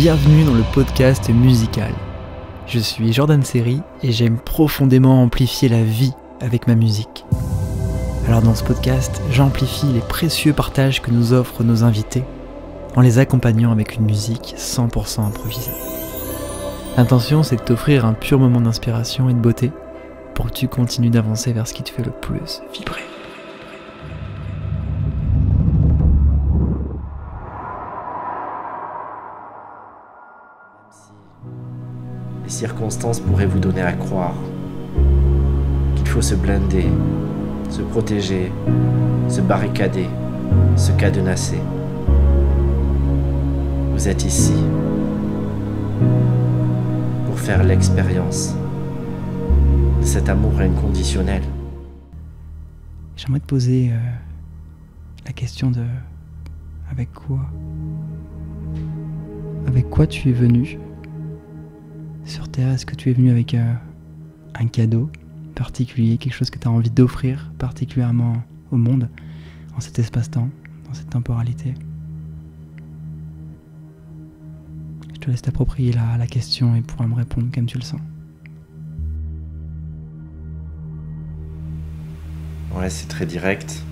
Bienvenue dans le podcast musical. Je suis Jordan Serry et j'aime profondément amplifier la vie avec ma musique. Alors dans ce podcast, j'amplifie les précieux partages que nous offrent nos invités en les accompagnant avec une musique 100% improvisée. L'intention, c'est de t'offrir un pur moment d'inspiration et de beauté pour que tu continues d'avancer vers ce qui te fait le plus vibrer. Les circonstances pourraient vous donner à croire qu'il faut se blinder, se protéger, se barricader, se cadenasser. Vous êtes ici pour faire l'expérience de cet amour inconditionnel. J'aimerais te poser la question de avec quoi tu es venu sur Terre. Est-ce que tu es venu avec un cadeau particulier, quelque chose que tu as envie d'offrir particulièrement au monde, en cet espace-temps, dans cette temporalité? Je te laisse t'approprier la question et pourras me répondre comme tu le sens. Ouais, c'est très direct.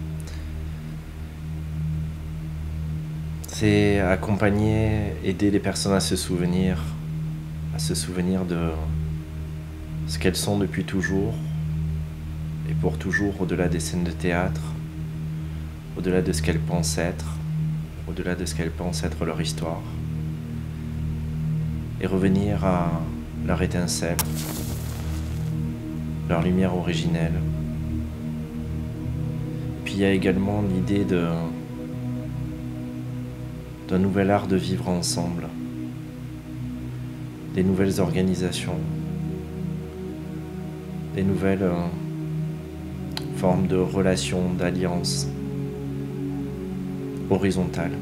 C'est accompagner, aider les personnes à se souvenir de ce qu'elles sont depuis toujours et pour toujours, au-delà des scènes de théâtre, au-delà de ce qu'elles pensent être, au-delà de ce qu'elles pensent être leur histoire, et revenir à leur étincelle, leur lumière originelle. Puis il y a également l'idée d'un nouvel art de vivre ensemble, des nouvelles organisations, des nouvelles formes de relations, d'alliances horizontales.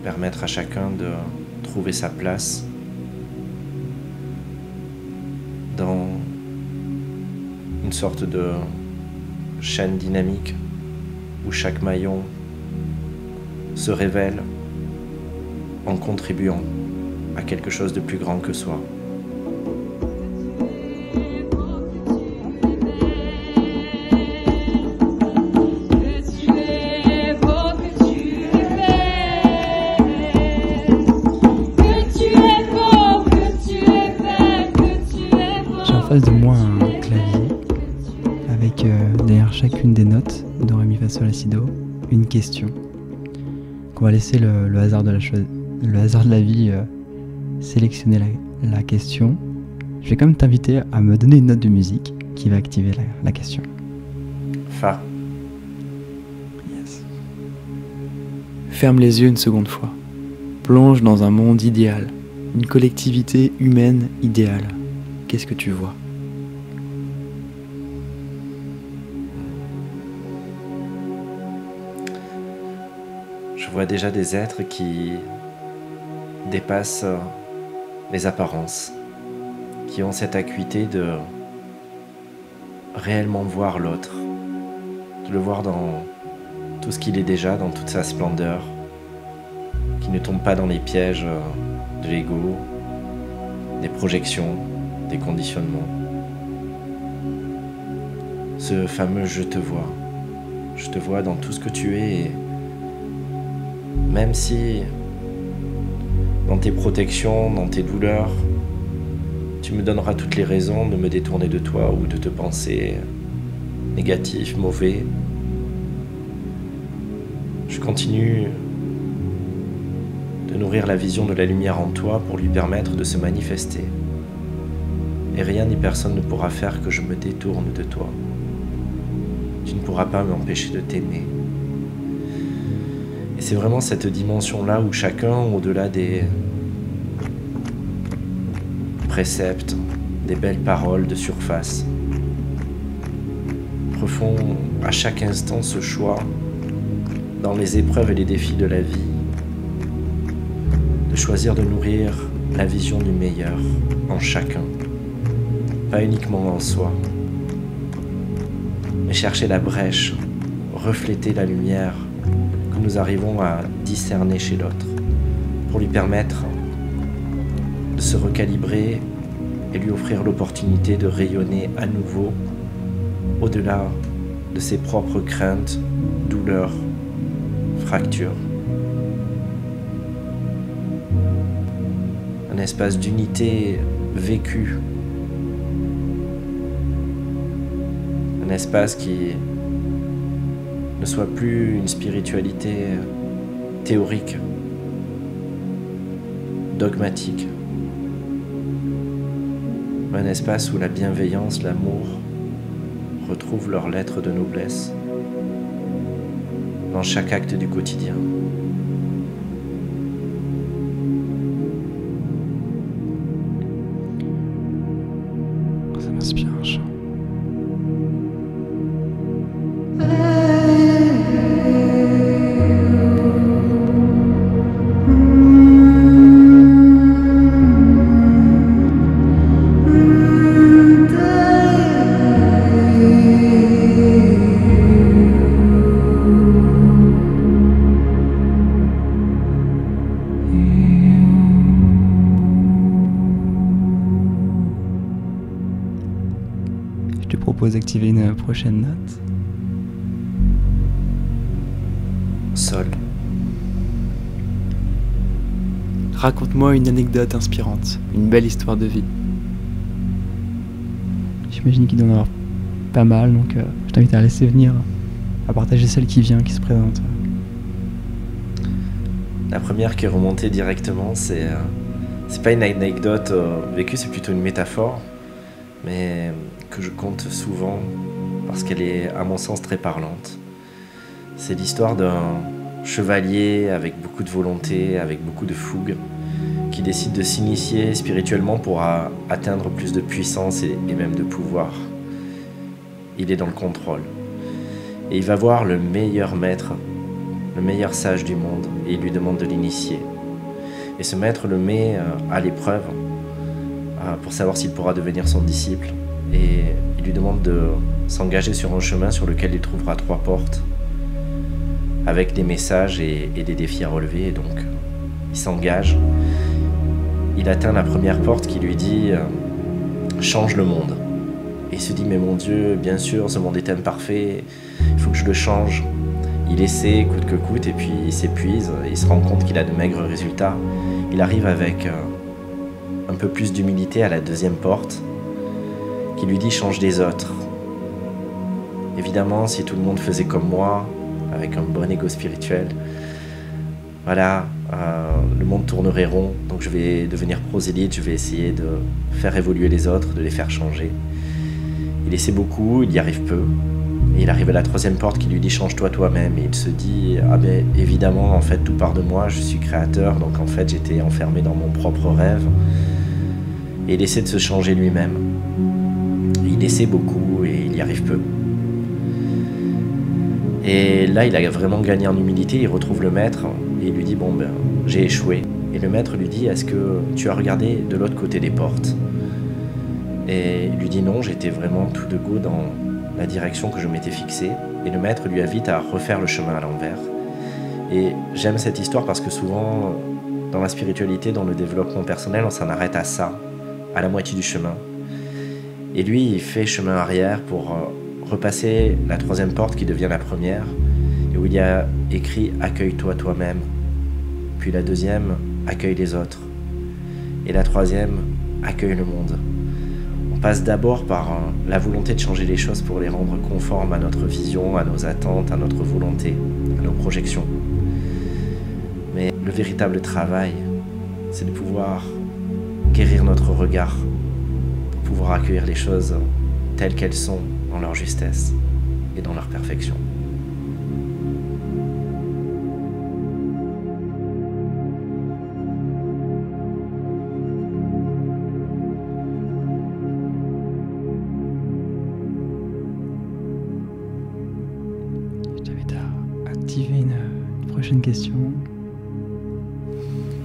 Permettre à chacun de trouver sa place dans une sorte de chaîne dynamique où chaque maillon se révèle en contribuant à quelque chose de plus grand que soi. J'ai en face de moi un clavier avec derrière chacune des notes do, ré, mi, fa, sol, la, si, do, une question. On va laisser le hasard de la vie sélectionner la question. Je vais quand même t'inviter à me donner une note de musique qui va activer la question. Fa. Yes. Ferme les yeux une seconde fois. Plonge dans un monde idéal, une collectivité humaine idéale. Qu'est-ce que tu vois ? Je vois déjà des êtres qui dépassent les apparences, qui ont cette acuité de réellement voir l'autre, de le voir dans tout ce qu'il est déjà, dans toute sa splendeur, qui ne tombe pas dans les pièges de l'ego, des projections, des conditionnements. Ce fameux « je te vois dans tout ce que tu es », et même si dans tes protections, dans tes douleurs, tu me donneras toutes les raisons de me détourner de toi ou de te penser négatif, mauvais, je continue de nourrir la vision de la lumière en toi pour lui permettre de se manifester. Et rien ni personne ne pourra faire que je me détourne de toi. Tu ne pourras pas m'empêcher de t'aimer. Et c'est vraiment cette dimension-là où chacun, au-delà des préceptes, des belles paroles de surface, refont à chaque instant ce choix, dans les épreuves et les défis de la vie, de choisir de nourrir la vision du meilleur en chacun, pas uniquement en soi, mais chercher la brèche refléter la lumière que nous arrivons à discerner chez l'autre, pour lui permettre de se recalibrer et lui offrir l'opportunité de rayonner à nouveau au-delà de ses propres craintes, douleurs, fractures. Un espace d'unité vécue, un espace qui ne soit plus une spiritualité théorique, dogmatique, un espace où la bienveillance, l'amour retrouvent leur lettre de noblesse dans chaque acte du quotidien. Ça m'inspire un chant. Je te propose d'activer une prochaine note. Sol. Raconte-moi une anecdote inspirante, une belle histoire de vie. J'imagine qu'il doit y en avoir pas mal, donc je t'invite à laisser venir, à partager celle qui vient, qui se présente. La première qui est remontée directement, c'est pas une anecdote vécue, c'est plutôt une métaphore, mais que je compte souvent parce qu'elle est, à mon sens, très parlante. C'est l'histoire d'un chevalier avec beaucoup de volonté, avec beaucoup de fougue, qui décide de s'initier spirituellement pour atteindre plus de puissance et même de pouvoir. Il est dans le contrôle. Et il va voir le meilleur maître, le meilleur sage du monde, et il lui demande de l'initier. Et ce maître le met à l'épreuve pour savoir s'il pourra devenir son disciple. Et il lui demande de s'engager sur un chemin sur lequel il trouvera 3 portes, avec des messages et des défis à relever. Et donc, il s'engage. Il atteint la première porte qui lui dit « Change le monde ». Et il se dit « Mais mon Dieu, bien sûr, ce monde est imparfait, il faut que je le change ». Il essaie coûte que coûte et puis il s'épuise, il se rend compte qu'il a de maigres résultats. Il arrive avec un peu plus d'humilité à la 2e porte qui lui dit « Change les autres ». Évidemment, si tout le monde faisait comme moi, avec un bon ego spirituel, voilà, le monde tournerait rond, donc je vais devenir prosélyte, je vais essayer de faire évoluer les autres, de les faire changer. Il essaie beaucoup, il y arrive peu, et il arrive à la 3e porte qui lui dit « Change-toi toi-même », et il se dit « Ah ben évidemment, en fait, tout part de moi, je suis créateur, donc en fait, j'étais enfermé dans mon propre rêve », et il essaie de se changer lui-même. Il essaie beaucoup, et il y arrive peu. Et là, il a vraiment gagné en humilité, il retrouve le maître et il lui dit « Bon, ben, j'ai échoué ». Et le maître lui dit « Est-ce que tu as regardé de l'autre côté des portes ?» Et il lui dit « Non, j'étais vraiment tout de go dans la direction que je m'étais fixée. » Et le maître lui invite à refaire le chemin à l'envers. Et j'aime cette histoire parce que souvent, dans la spiritualité, dans le développement personnel, on s'en arrête à ça, à la moitié du chemin. Et lui, il fait chemin arrière pour repasser la 3e porte qui devient la première, et où il y a écrit « Accueille-toi toi-même ». Puis la 2e « Accueille les autres ». Et la 3e « Accueille le monde ». On passe d'abord par la volonté de changer les choses pour les rendre conformes à notre vision, à nos attentes, à notre volonté, à nos projections. Mais le véritable travail, c'est de pouvoir guérir notre regard, pour pouvoir accueillir les choses telles qu'elles sont, dans leur justesse et dans leur perfection. Je t'invite à activer une prochaine question.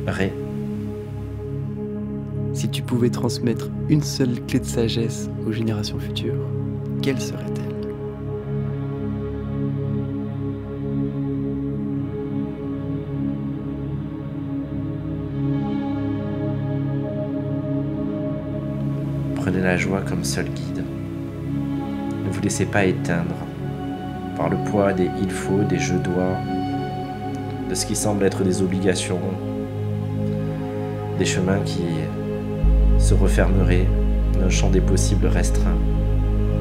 Ré. Si tu pouvais transmettre une seule clé de sagesse aux générations futures, quelle serait-elle ? Prenez la joie comme seul guide. Ne vous laissez pas éteindre par le poids des il faut, des je dois, de ce qui semble être des obligations, des chemins qui se refermeraient d'un champ des possibles restreint.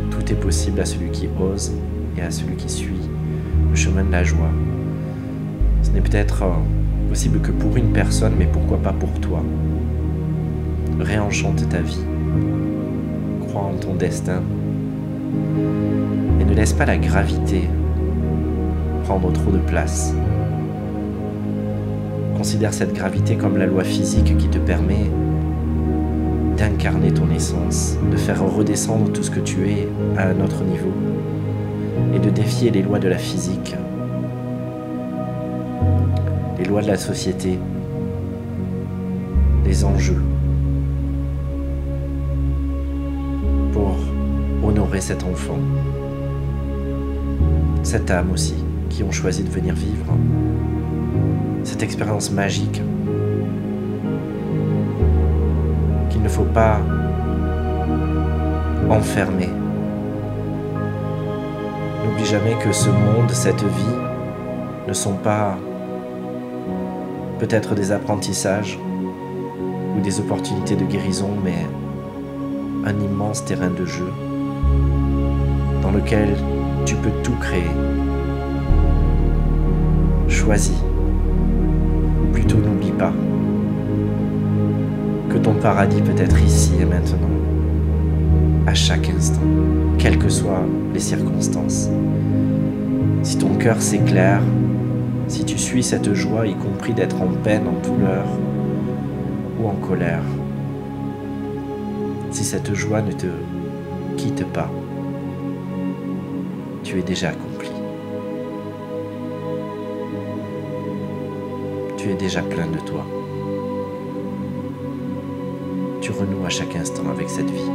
Tout est possible à celui qui ose et à celui qui suit le chemin de la joie. Ce n'est peut-être possible que pour une personne, mais pourquoi pas pour toi? Réenchante ta vie. Crois en ton destin. Et ne laisse pas la gravité prendre trop de place. Considère cette gravité comme la loi physique qui te permet d'incarner ton essence, de faire redescendre tout ce que tu es à un autre niveau et de défier les lois de la physique, les lois de la société, les enjeux, pour honorer cet enfant, cette âme aussi, qui ont choisi de venir vivre cette expérience magique qu'il ne faut pas enfermer. N'oublie jamais que ce monde, cette vie, ne sont pas peut-être des apprentissages ou des opportunités de guérison, mais un immense terrain de jeu dans lequel tu peux tout créer. Choisis, ou plutôt n'oublie pas, que ton paradis peut être ici et maintenant, à chaque instant, quelles que soient les circonstances. Si ton cœur s'éclaire, si tu suis cette joie, y compris d'être en peine, en douleur ou en colère, si cette joie ne te quitte pas, tu es déjà accompli. Tu es déjà plein de toi. Tu renoues à chaque instant avec cette vie.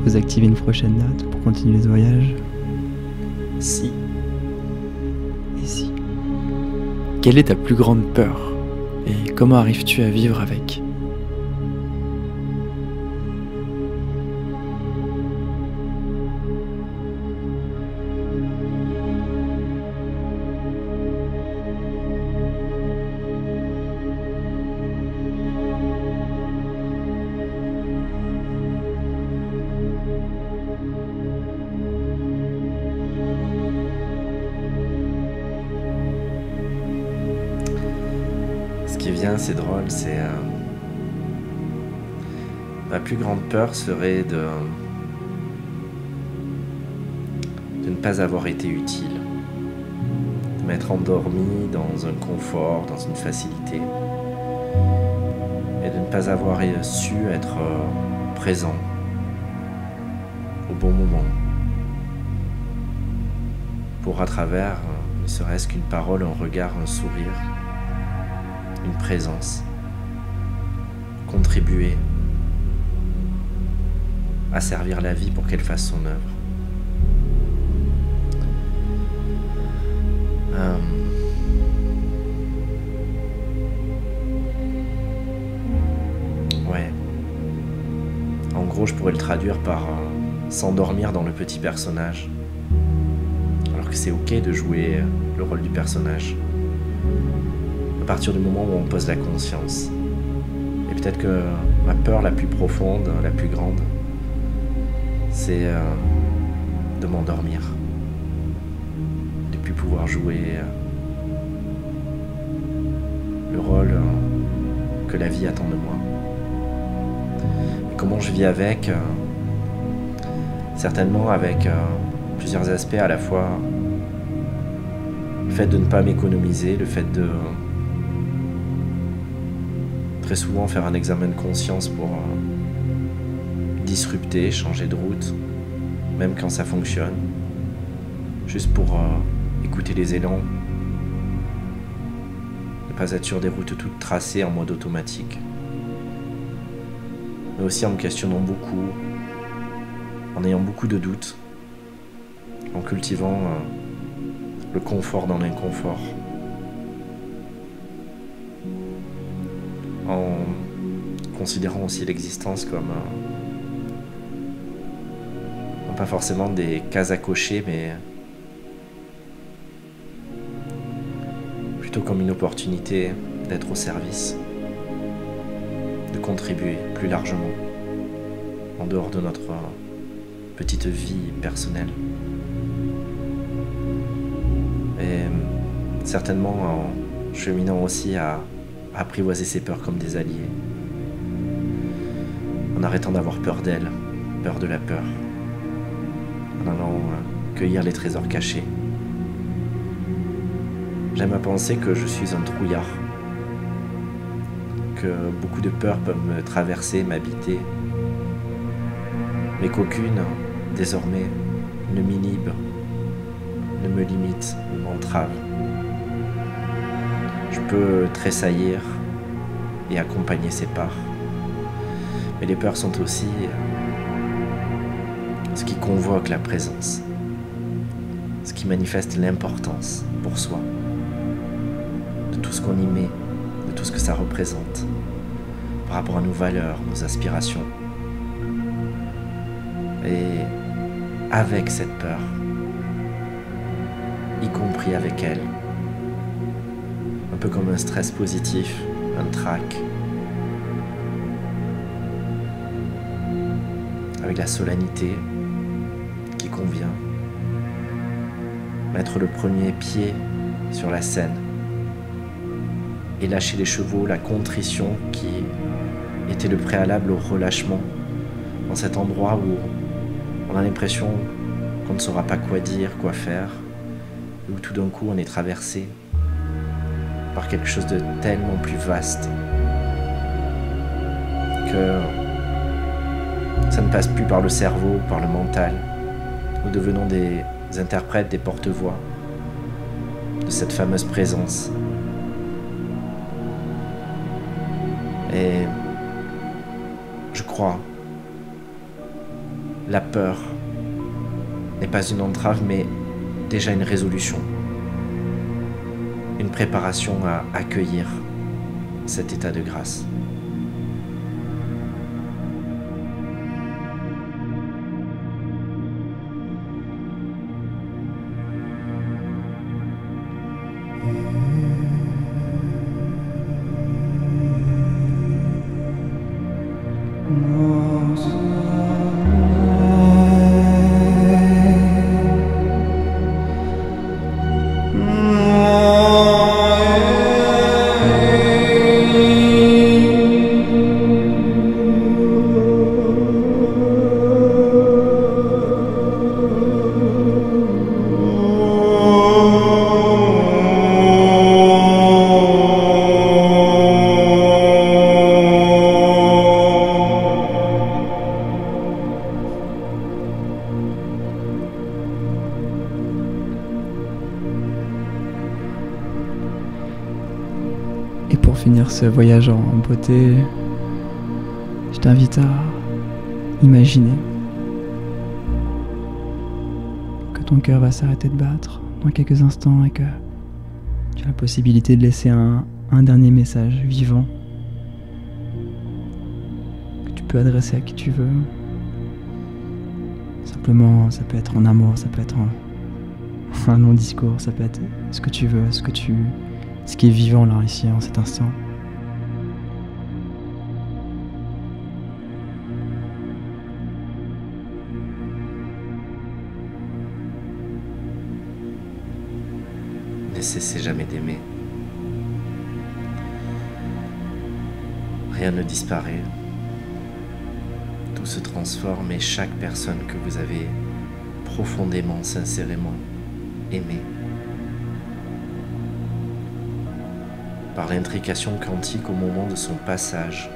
Vous activez une prochaine note pour continuer ce voyage. Si. Et si. Quelle est ta plus grande peur et comment arrives-tu à vivre avec ? Ce qui vient, c'est drôle, c'est... ma plus grande peur serait de ne pas avoir été utile, de m'être endormi dans un confort, dans une facilité, et de ne pas avoir su être présent au bon moment, pour à travers, ne serait-ce qu'une parole, un regard, un sourire, une présence, contribuer à servir la vie pour qu'elle fasse son œuvre. Ouais. En gros, je pourrais le traduire par s'endormir dans le petit personnage, alors que c'est ok de jouer le rôle du personnage. À partir du moment où on pose la conscience. Et peut-être que ma peur la plus profonde, la plus grande, c'est de m'endormir, de ne plus pouvoir jouer le rôle que la vie attend de moi. Et comment je vis avec certainement avec plusieurs aspects à la fois. Le fait de ne pas m'économiser, le fait de très souvent faire un examen de conscience pour disrupter, changer de route, même quand ça fonctionne, juste pour écouter les élans, ne pas être sur des routes toutes tracées en mode automatique, mais aussi en me questionnant beaucoup, en ayant beaucoup de doutes, en cultivant le confort dans l'inconfort, en considérant aussi l'existence comme non pas forcément des cases à cocher, mais plutôt comme une opportunité d'être au service, de contribuer plus largement en dehors de notre petite vie personnelle. Et certainement en cheminant aussi à apprivoiser ses peurs comme des alliés, en arrêtant d'avoir peur d'elle, peur de la peur, en allant cueillir les trésors cachés. J'aime à penser que je suis un trouillard, que beaucoup de peurs peuvent me traverser, m'habiter, mais qu'aucune, désormais, ne m'inhibe, ne me limite, ne m'entrave. Je peux tressaillir et accompagner ces parts. Mais les peurs sont aussi ce qui convoque la présence, ce qui manifeste l'importance pour soi, de tout ce qu'on y met, de tout ce que ça représente, par rapport à nos valeurs, nos aspirations. Et avec cette peur, y compris avec elle, un peu comme un stress positif, un trac, avec la solennité qui convient, mettre le premier pied sur la scène et lâcher les chevaux, la contrition qui était le préalable au relâchement, dans cet endroit où on a l'impression qu'on ne saura pas quoi dire, quoi faire, et où tout d'un coup on est traversé par quelque chose de tellement plus vaste que ça ne passe plus par le cerveau, par le mental. Nous devenons des interprètes, des porte-voix de cette fameuse présence. Et je crois, la peur n'est pas une entrave, mais déjà une résolution, une préparation à accueillir cet état de grâce. Et pour finir ce voyage en beauté, je t'invite à imaginer que ton cœur va s'arrêter de battre dans quelques instants et que tu as la possibilité de laisser un dernier message vivant que tu peux adresser à qui tu veux. Simplement, ça peut être en amour, ça peut être un long discours, ça peut être ce que tu veux, ce qui est vivant là, ici, en cet instant. Ne cessez jamais d'aimer. Rien ne disparaît. Tout se transforme et chaque personne que vous avez profondément, sincèrement aimée, par l'intrication quantique au moment de son passage,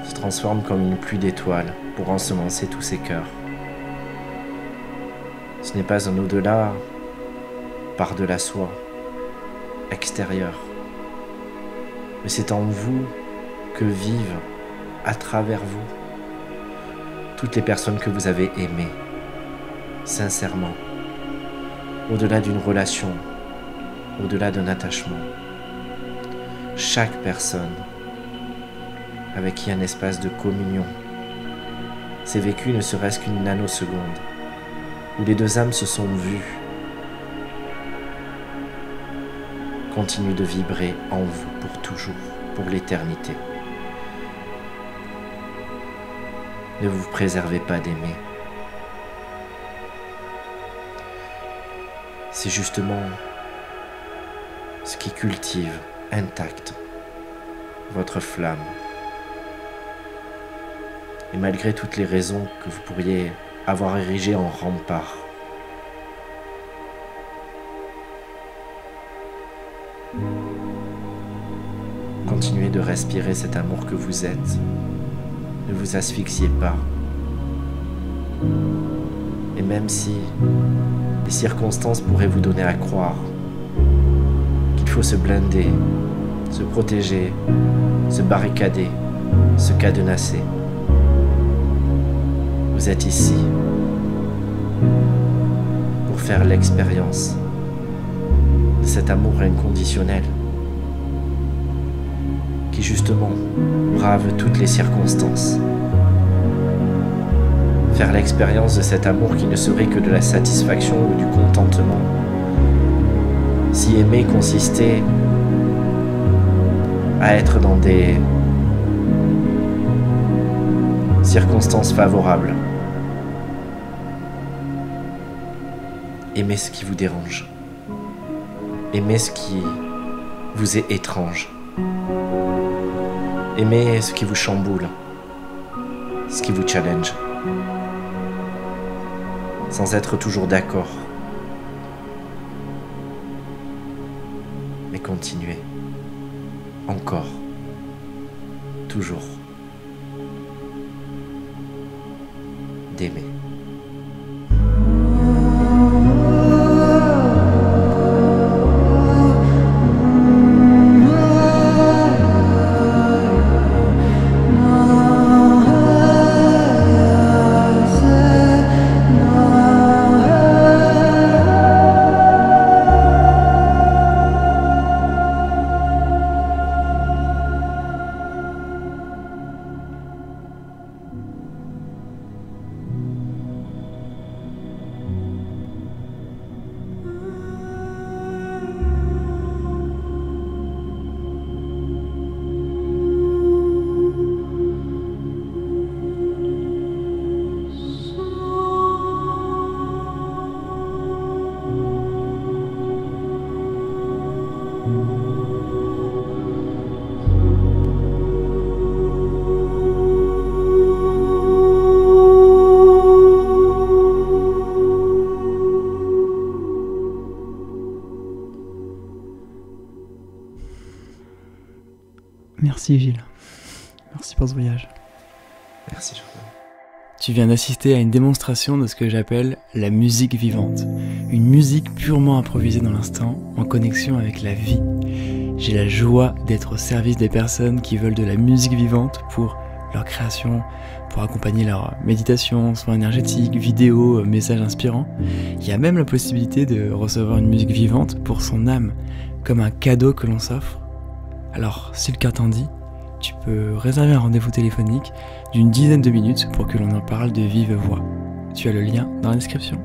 se transforme comme une pluie d'étoiles pour ensemencer tous ces cœurs. Ce n'est pas un au-delà par-delà soi, extérieur, mais c'est en vous que vivent, à travers vous, toutes les personnes que vous avez aimées, sincèrement, au-delà d'une relation, au-delà d'un attachement. Chaque personne avec qui un espace de communion s'est vécu ne serait-ce qu'une nanoseconde, où les deux âmes se sont vues, continue de vibrer en vous pour toujours, pour l'éternité. Ne vous préservez pas d'aimer. C'est justement ce qui cultive intacte votre flamme. Et malgré toutes les raisons que vous pourriez avoir érigées en rempart, continuez de respirer cet amour que vous êtes. Ne vous asphyxiez pas. Et même si les circonstances pourraient vous donner à croire qu'il faut se blinder, se protéger, se barricader, se cadenasser, vous êtes ici pour faire l'expérience de cet amour inconditionnel qui justement brave toutes les circonstances. Faire l'expérience de cet amour qui ne serait que de la satisfaction ou du contentement. Si aimer consistait à être dans des circonstances favorables. Aimez ce qui vous dérange. Aimez ce qui vous est étrange. Aimez ce qui vous chamboule, ce qui vous challenge, sans être toujours d'accord. Mais continuez, encore, toujours, d'aimer. Merci Gilles. Merci pour ce voyage. Merci Jordan. Tu viens d'assister à une démonstration de ce que j'appelle la musique vivante. Une musique purement improvisée dans l'instant, en connexion avec la vie. J'ai la joie d'être au service des personnes qui veulent de la musique vivante pour leur création, pour accompagner leur méditation, soins énergétiques, vidéos, messages inspirants. Il y a même la possibilité de recevoir une musique vivante pour son âme, comme un cadeau que l'on s'offre. Alors, si le cœur t'en dit, tu peux réserver un rendez-vous téléphonique d'une 10aine de minutes pour que l'on en parle de vive voix. Tu as le lien dans la description.